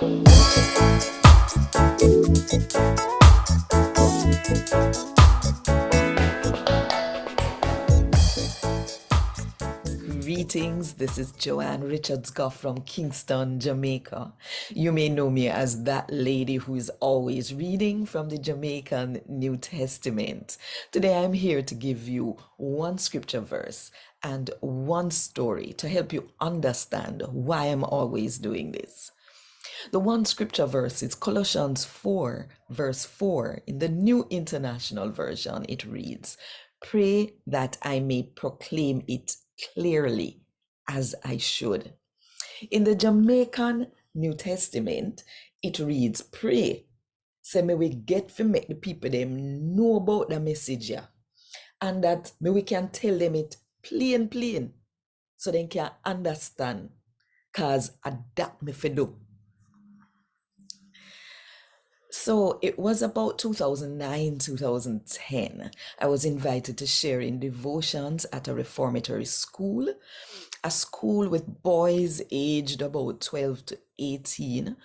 Greetings, this is Joanne Richards Goff from Kingston, Jamaica. You may know me as that lady who is always reading from the Jamaican New Testament. Today I'm here to give you one scripture verse and one story to help you understand why I'm always doing this. The one scripture verse is Colossians 4, verse 4. In the New International Version, it reads, "Pray that I may proclaim it clearly as I should." In the Jamaican New Testament, it reads, "Pray, say may we get to make the people them know about the message, yeah, and that may we can tell them it plain, so they can understand, cause that me fi do." So it was about 2009, 2010. I was invited to share in devotions at a reformatory school, a school with boys aged about 12 to 18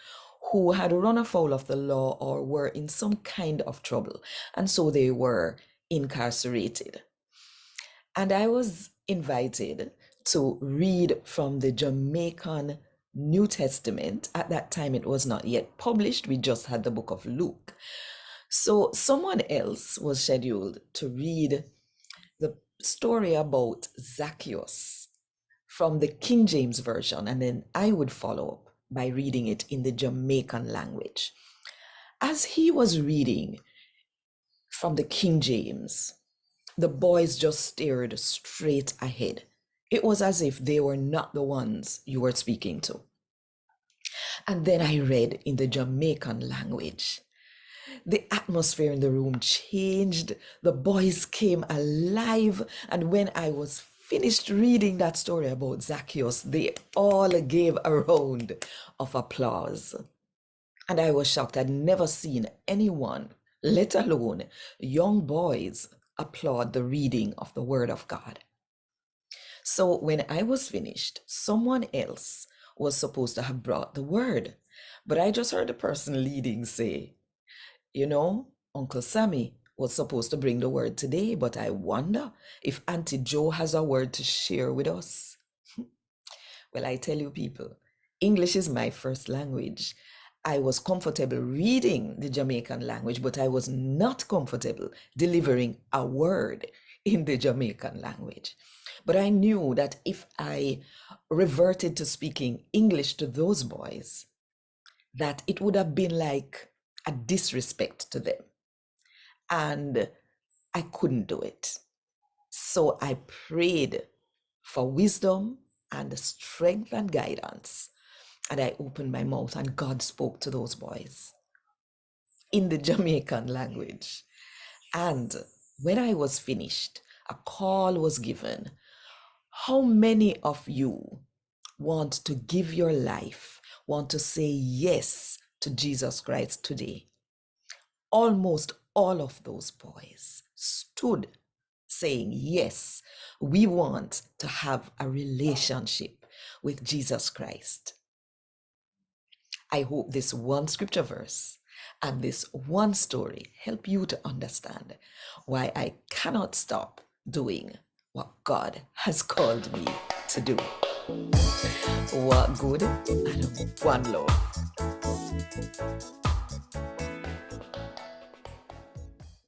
who had run afoul of the law or were in some kind of trouble. And so they were incarcerated. And I was invited to read from the Jamaican New Testament. At that time, it was not yet published. We just had the book of Luke. So someone else was scheduled to read the story about Zacchaeus from the King James Version, and then I would follow up by reading it in the Jamaican language. As he was reading from the King James, the boys just stared straight ahead. It was as if they were not the ones you were speaking to. And then I read in the Jamaican language. The atmosphere in the room changed. The boys came alive. And when I was finished reading that story about Zacchaeus, they all gave a round of applause. And I was shocked. I'd never seen anyone, let alone young boys, applaud the reading of the Word of God. So when I was finished, someone else was supposed to have brought the word. But I just heard the person leading say, Uncle Sammy was supposed to bring the word today, but I wonder if Auntie Joe has a word to share with us. Well, I tell you people, English is my first language. I was comfortable reading the Jamaican language, but I was not comfortable delivering a word in the Jamaican language. But I knew that if I reverted to speaking English to those boys, that it would have been like a disrespect to them. And I couldn't do it. So I prayed for wisdom and strength and guidance. And I opened my mouth and God spoke to those boys in the Jamaican language. And when I was finished, a call was given. How many of you want to give your life, want to say yes to Jesus Christ today? Almost all of those boys stood saying, yes, we want to have a relationship with Jesus Christ. I hope this one scripture verse and this one story help you to understand why I cannot stop doing what God has called me to do. What good and one love.